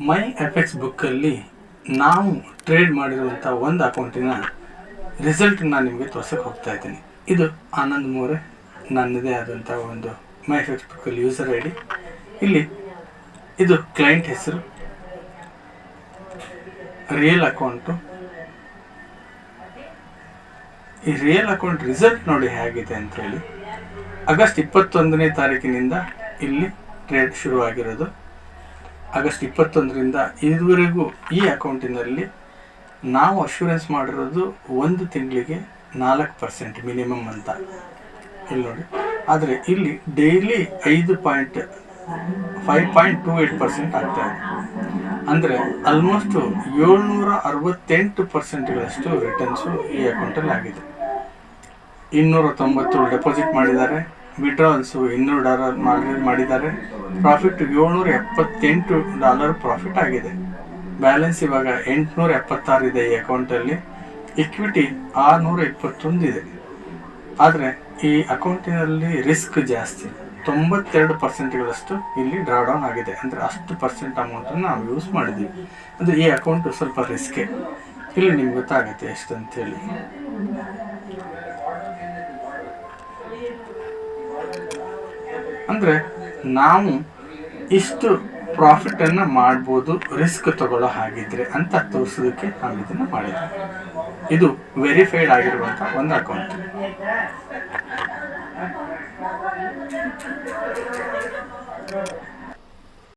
ಮೈ effects ಬುಕ್ಕಲ್ಲಿ ನಾವು trade ಮಾಡಿರುವಂಥ ಒಂದು ಅಕೌಂಟಿನ ರಿಸಲ್ಟ್ ನಾನು ನಿಮಗೆ ತೋರ್ಸಕ್ಕೆ ಹೋಗ್ತಾ ಇದ್ದೀನಿ. ಇದು ಆನಂದ್ ಮೋರೆ, ನನ್ನದೇ ಆದಂಥ ಒಂದು ಮೈ ಎಫೆಕ್ಸ್ ಬುಕ್ಕಲ್ಲಿ ಯೂಸರ್ ಐ ಡಿ. ಇಲ್ಲಿ ಇದು ಕ್ಲೈಂಟ್ ಹೆಸರು, ರಿಯಲ್ ಅಕೌಂಟು. ಈ ರಿಯಲ್ ಅಕೌಂಟ್ ರಿಸಲ್ಟ್ ನೋಡಿ ಹೇಗಿದೆ ಅಂಥೇಳಿ. ಆಗಸ್ಟ್ 21ನೇ ತಾರೀಕಿನಿಂದ ಇಲ್ಲಿ ಟ್ರೇಡ್ ಶುರುವಾಗಿರೋದು. ಆಗಸ್ಟ್ 21ರಿಂದ ಇದುವರೆಗೂ ಈ ಅಕೌಂಟಿನಲ್ಲಿ ನಾವು ಅಶ್ಯೂರೆನ್ಸ್ ಮಾಡಿರೋದು ಒಂದು ತಿಂಗಳಿಗೆ 4% ಮಿನಿಮಮ್ ಅಂತ ಇಲ್ಲಿ ನೋಡಿ. ಆದರೆ ಇಲ್ಲಿ ಡೈಲಿ 5.28% ಆಗ್ತಾ ಇದೆ. ಅಂದರೆ ಆಲ್ಮೋಸ್ಟ್ 768%ಗಳಷ್ಟು ರಿಟರ್ನ್ಸು ಈ ಅಕೌಂಟಲ್ಲಿ ಆಗಿದೆ. 290 ಡೆಪಾಸಿಟ್ ಮಾಡಿದ್ದಾರೆ, ವಿಡ್ರಾವಲ್ಸು $200 ಮಾಡಿದ್ದಾರೆ. ಪ್ರಾಫಿಟ್ $778 ಪ್ರಾಫಿಟ್ ಆಗಿದೆ. ಬ್ಯಾಲೆನ್ಸ್ ಇವಾಗ 876 ಇದೆ ಈ ಅಕೌಂಟಲ್ಲಿ. ಇಕ್ವಿಟಿ 621 ಇದೆ. ಆದರೆ ಈ ಅಕೌಂಟಿನಲ್ಲಿ ರಿಸ್ಕ್ ಜಾಸ್ತಿ. 92%ಗಳಷ್ಟು ಇಲ್ಲಿ ಡ್ರಾ ಡೌನ್ ಆಗಿದೆ. ಅಂದರೆ ಅಷ್ಟು ಪರ್ಸೆಂಟ್ ಅಮೌಂಟನ್ನು ನಾವು ಯೂಸ್ ಮಾಡಿದ್ದೀವಿ. ಅಂದರೆ ಈ ಅಕೌಂಟು ಸ್ವಲ್ಪ ರಿಸ್ಕೆ. ಇಲ್ಲಿ ನಿಮ್ಗೆ ಗೊತ್ತಾಗುತ್ತೆ ಎಷ್ಟು ಅಂತೇಳಿ. ಅಂದರೆ ನಾವು ಇಷ್ಟು ಪ್ರಾಫಿಟನ್ನು ಮಾಡ್ಬೋದು ರಿಸ್ಕ್ ತಗೊಳ್ಳೋ ಹಾಗಿದ್ರೆ ಅಂತ ತೋರಿಸೋದಕ್ಕೆ ನಾವು ಇದನ್ನು ಮಾಡಿದ್ವಿ. ಇದು ವೆರಿಫೈಡ್ ಆಗಿರುವಂಥ ಒಂದು ಅಕೌಂಟ್.